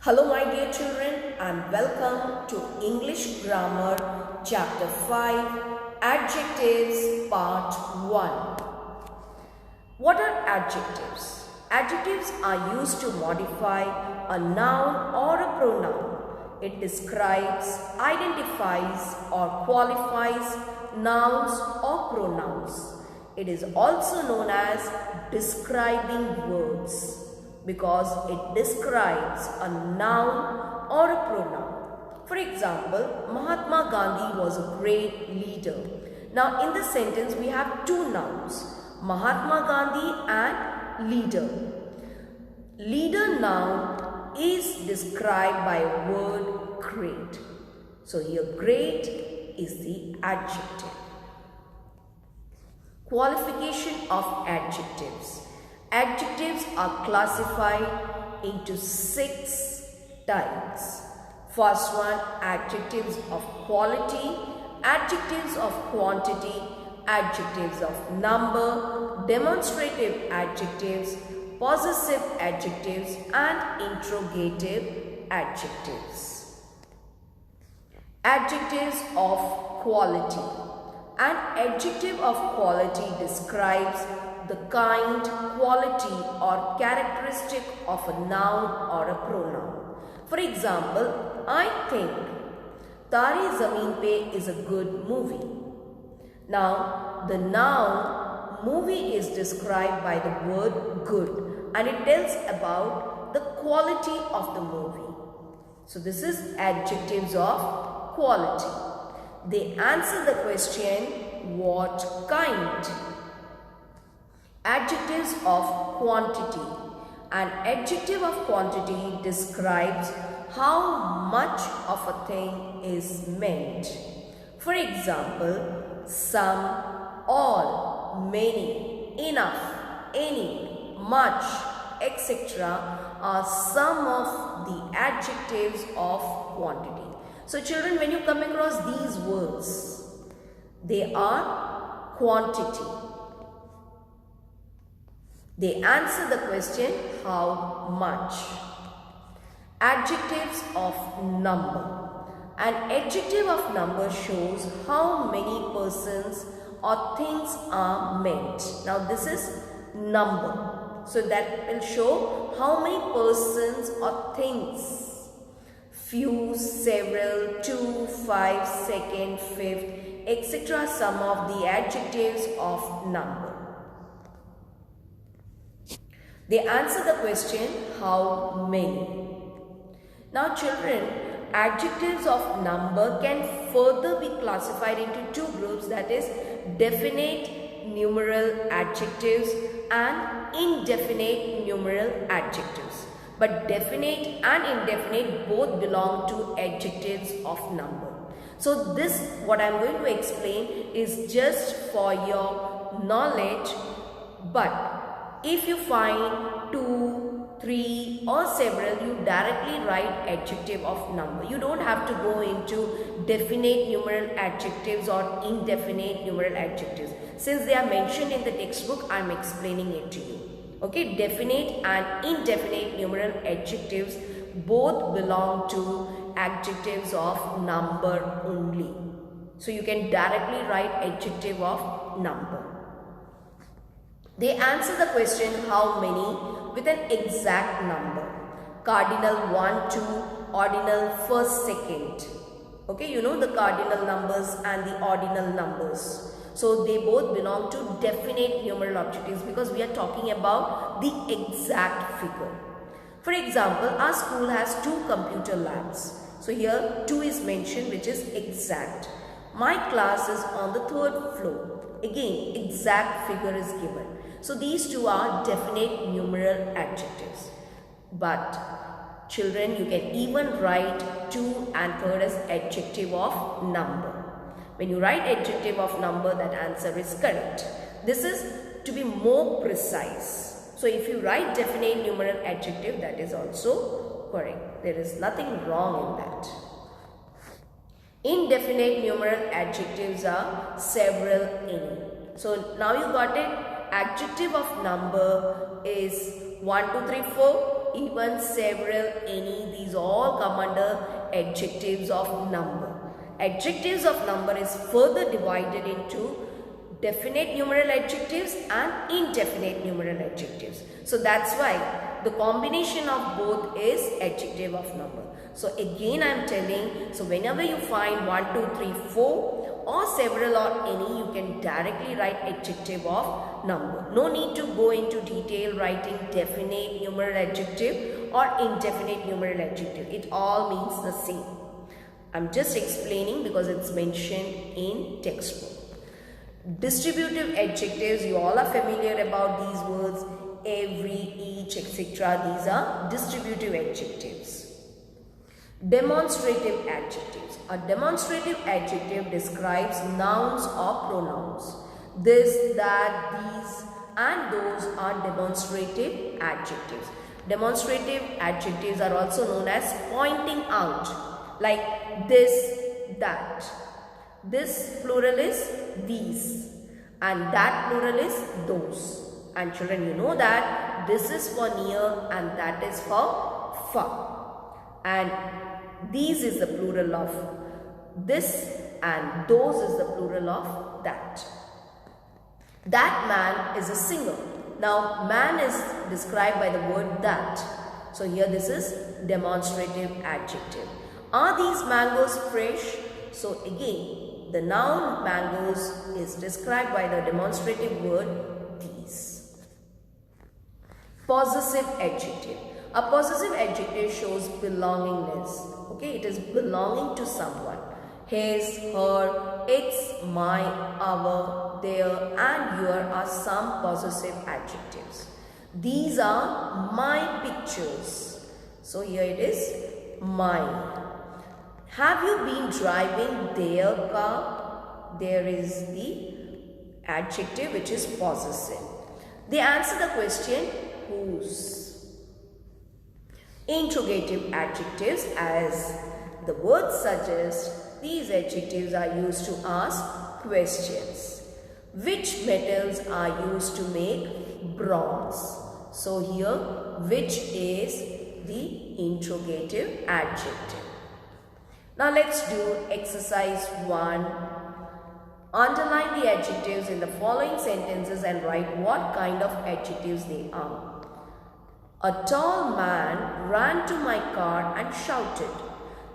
Hello my dear children and welcome to English Grammar Chapter 5 Adjectives Part 1. What are adjectives? Adjectives are used to modify a noun or a pronoun. It describes, identifies or qualifies nouns or pronouns. It is also known as describing words, because it describes a noun or a pronoun. For example, Mahatma Gandhi was a great leader. Now in this sentence we have two nouns, Mahatma Gandhi and leader. Leader noun is described by a word great. So here great is the adjective. Qualification of adjectives. Adjectives are classified into 6 types. First one, adjectives of quality, adjectives of quantity, adjectives of number, demonstrative adjectives, possessive adjectives and interrogative adjectives. Adjectives of quality. An adjective of quality describes the kind, quality or characteristic of a noun or a pronoun. For example, I think Tare Zameen Pe is a good movie. Now, the noun movie is described by the word good and it tells about the quality of the movie. So, this is adjectives of quality. They answer the question, what kind? Adjectives of quantity. An adjective of quantity describes how much of a thing is meant. For example, some, all, many, enough, any, much, etc. are some of the adjectives of quantity. So children, when you come across these words, they are quantity. They answer the question, how much? Adjectives of number. An adjective of number shows how many persons or things are meant. Now this is number. So that will show how many persons or things. Few, several, 2, 5, second, fifth, etc. Some of the adjectives of number. They answer the question, how many? Now children, adjectives of number can further be classified into two groups, that is definite numeral adjectives and indefinite numeral adjectives. But definite and indefinite both belong to adjectives of number. So this, what I am going to explain, is just for your knowledge, but if you find 2, 3 or several, you directly write adjective of number. You don't have to go into definite numeral adjectives or indefinite numeral adjectives. Since they are mentioned in the textbook, I am explaining it to you. Okay, definite and indefinite numeral adjectives both belong to adjectives of number only. So you can directly write adjective of number. They answer the question, how many, with an exact number. Cardinal 1, 2, ordinal first, second. Okay, you know the cardinal numbers and the ordinal numbers. So they both belong to definite numeral adjectives because we are talking about the exact figure. For example, our school has 2 computer labs. So here 2 is mentioned, which is exact. My class is on the 3rd floor. Again, exact figure is given. So these two are definite numeral adjectives. But children, you can even write 2 and 3rd as adjective of number. When you write adjective of number, that answer is correct. This is to be more precise. So if you write definite numeral adjective, that is also correct. There is nothing wrong in that. Indefinite numeral adjectives are several, any. So now you got it. Adjective of number is 1, 2, 3, 4. even, several, any, these all come under adjectives of number. Adjectives of number is further divided into definite numeral adjectives and indefinite numeral adjectives. So that's why the combination of both is adjective of number. So again I am telling, so whenever you find 1, 2, 3, 4 or several or any, you can directly write adjective of number. No need to go into detail writing definite numeral adjective or indefinite numeral adjective. It all means the same. I'm just explaining because it's mentioned in textbook. Distributive adjectives, you all are familiar about these words, every, each, etc. These are distributive adjectives. Demonstrative adjectives. A demonstrative adjective describes nouns or pronouns. This, that, these and those are demonstrative adjectives. Demonstrative adjectives are also known as pointing out, like this, that. This plural is these and that plural is those. And children, you know that this is for near and that is for far. And these is the plural of this and those is the plural of that. That man is a singer. Now man is described by the word that. So here this is demonstrative adjective. Are these mangoes fresh? So again, the noun mangoes is described by the demonstrative word these. Possessive adjective. A possessive adjective shows belongingness. Okay, it is belonging to someone. His, her, its, my, our, their and your are some possessive adjectives. These are my pictures. So here it is mine. Have you been driving their car? There is the adjective which is possessive. They answer the question whose. Interrogative adjectives, as the word suggests, these adjectives are used to ask questions. Which metals are used to make bronze? So here, which is the interrogative adjective. Now let's do exercise 1. Underline the adjectives in the following sentences and write what kind of adjectives they are. A tall man ran to my car and shouted,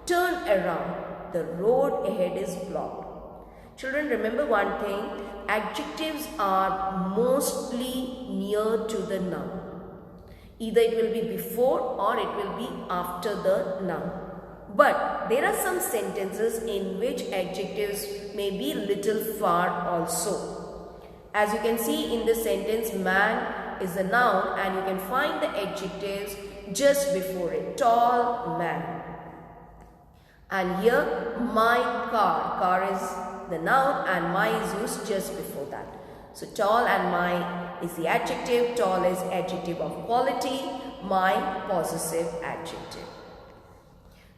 "Turn around, the road ahead is blocked." Children, remember one thing, adjectives are mostly near to the noun. Either it will be before or it will be after the noun. But there are some sentences in which adjectives may be little far also. As you can see in this sentence, man is a noun and you can find the adjectives just before it. Tall man. And here my car. Car is the noun and my is used just before that. So tall and my is the adjective. Tall is adjective of quality. My possessive adjective.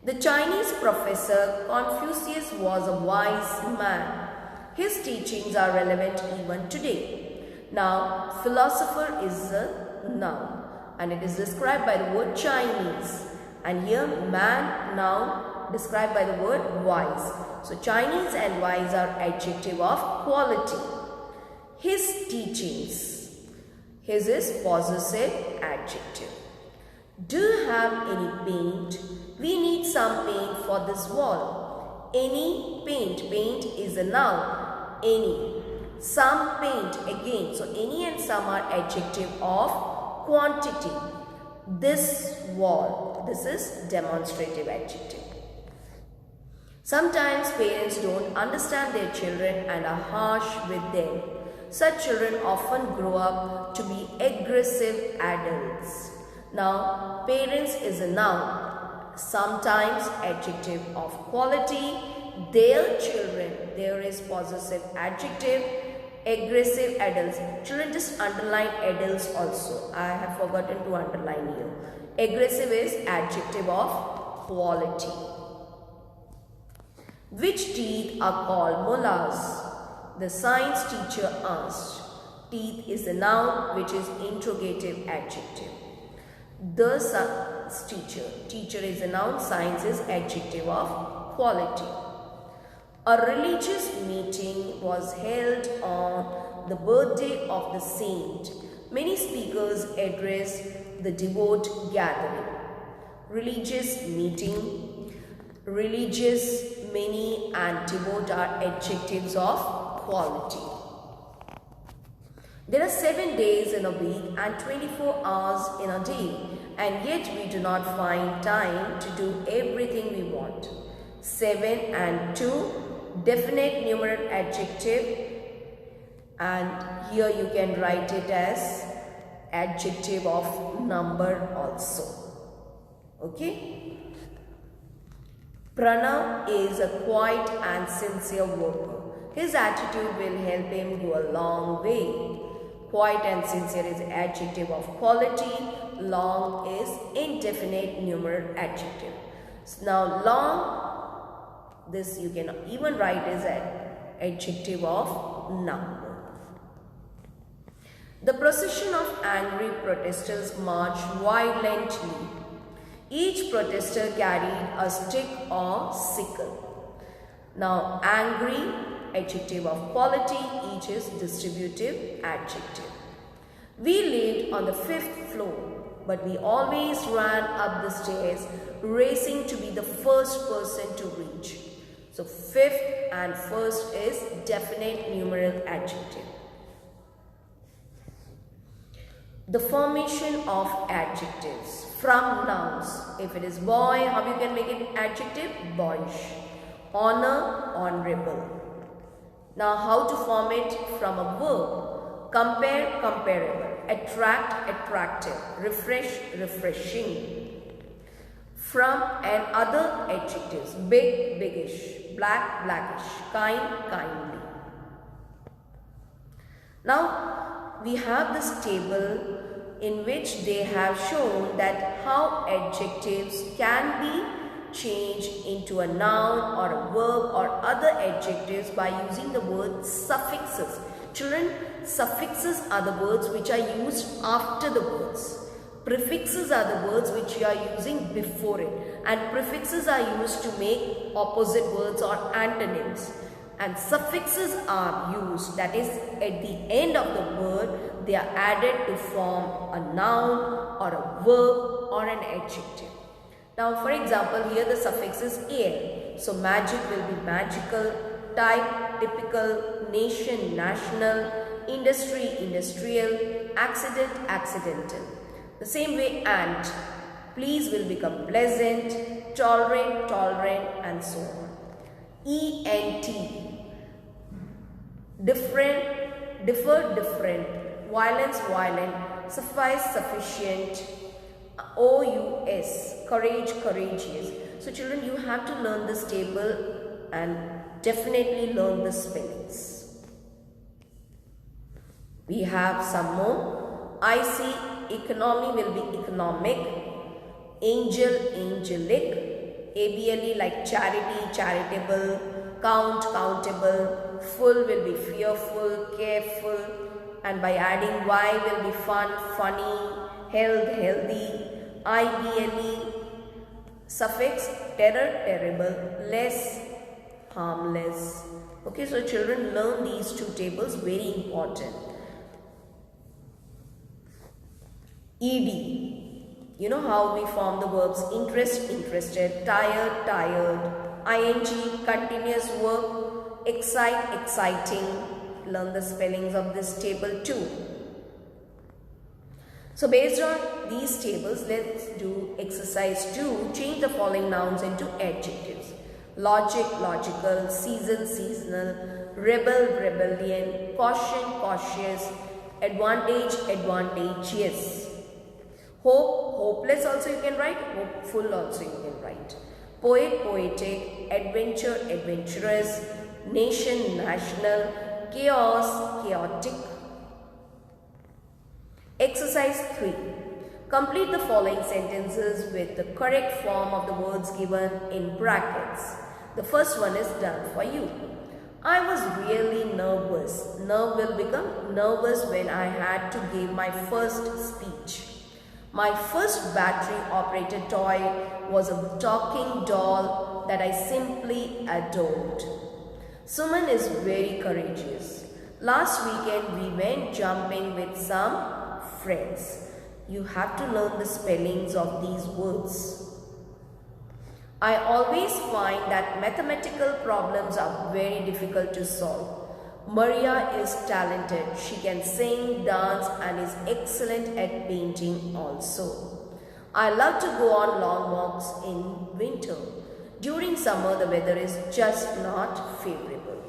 The Chinese professor Confucius was a wise man. His teachings are relevant even today. Now, philosopher is a noun and it is described by the word Chinese. And here, man, noun, described by the word wise. So, Chinese and wise are adjective of quality. His teachings. His is possessive adjective. Do you have any paint? We need some paint for this wall. Any paint. Paint is a noun. Any. Some paint again. So any and some are adjective of quantity. This wall. This is demonstrative adjective. Sometimes parents don't understand their children and are harsh with them. Such children often grow up to be aggressive adults. Now, parents is a noun, sometimes adjective of quality. Their children, there is possessive adjective, aggressive adults. Children, just underline adults also. I have forgotten to underline here. Aggressive is adjective of quality. Which teeth are called molars? The science teacher asked. Teeth is a noun which is interrogative adjective. The science teacher. Teacher is a noun, science is adjective of quality. A religious meeting was held on the birthday of the saint. Many speakers addressed the devout gathering. Religious meeting, religious, many and devout are adjectives of quality. There are 7 days in a week and 24 hours in a day, and yet we do not find time to do everything we want. 7 and 2, definite numeral adjective, and here you can write it as adjective of number also. Okay? Pranav is a quiet and sincere worker. His attitude will help him go a long way. Quiet and sincere is adjective of quality. Long is indefinite numeral adjective. So now long, this you can even write as an adjective of number. The procession of angry protesters marched violently. Each protester carried a stick or sickle. Now angry, adjective of quality, each is distributive adjective. We lived on the 5th floor, but we always ran up the stairs, racing to be the first person to reach. So 5th and first is definite numeral adjective. The formation of adjectives from nouns. If it is boy, how you can make it adjective? Boyish. Honor, honorable. Now how to form it from a verb? Compare, comparable. Attract, attractive. Refresh, refreshing. From and other adjectives. Big, biggish. Black, blackish. Kind, kindly. Now we have this table in which they have shown that how adjectives can be changed into a noun or a verb or other adjectives by using the word suffixes. Children, suffixes are the words which are used after the words. Prefixes are the words which you are using before it, and prefixes are used to make opposite words or antonyms. And suffixes are used, that is at the end of the word, they are added to form a noun or a verb or an adjective. Now for example, here the suffix is al. So magic will be magical, type, typical, nation, national, industry, industrial, accident, accidental. The same way ant, please will become pleasant, tolerate, tolerant, and so on. ENT, different, differ, different, violence, violent, suffice, sufficient, OUS, courage, courageous. So children, you have to learn this table and definitely learn the spellings. We have some more. I see, economy will be economic, angel, angelic, ABLE like charity, charitable, count, countable, full will be fearful, careful, and by adding Y will be fun, funny, health, healthy, IBLE, suffix, terror, terrible, less, harmless. Okay, so children, learn these two tables, very important. ED. You know how we form the verbs interest, interested, tired, tired, ing, continuous verb, excite, exciting. Learn the spellings of this table too. So based on these tables, let's do exercise 2. Change the following nouns into adjectives. Logic, logical, season, seasonal, rebel, rebellion, caution, cautious, advantage, advantageous. Hope, hopeless also you can write, hopeful also you can write. Poet, poetic, adventure, adventurous, nation, national, chaos, chaotic. Exercise 3. Complete the following sentences with the correct form of the words given in brackets. The first one is done for you. I was really nervous. Nerve will become nervous when I had to give my first speech. My first battery-operated toy was a talking doll that I simply adored. Suman is very courageous. Last weekend we went jumping with some friends. You have to learn the spellings of these words. I always find that mathematical problems are very difficult to solve. Maria is talented. She can sing, dance and is excellent at painting also. I love to go on long walks in winter. During summer the weather is just not favorable.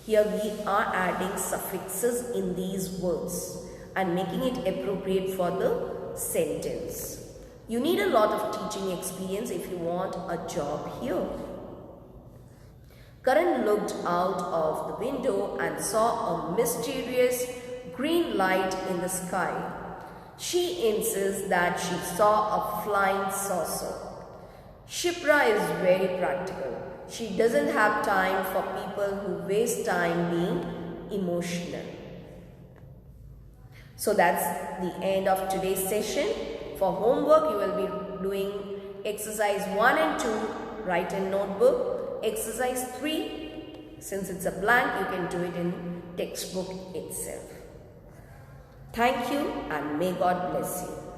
Here we are adding suffixes in these words and making it appropriate for the sentence. You need a lot of teaching experience if you want a job here. Karan looked out of the window and saw a mysterious green light in the sky. She insists that she saw a flying saucer. Shipra is very practical. She doesn't have time for people who waste time being emotional. So that's the end of today's session. For homework, you will be doing exercise 1 and 2, write in notebook. Exercise 3, since it's a blank, you can do it in textbook itself. Thank you and may God bless you.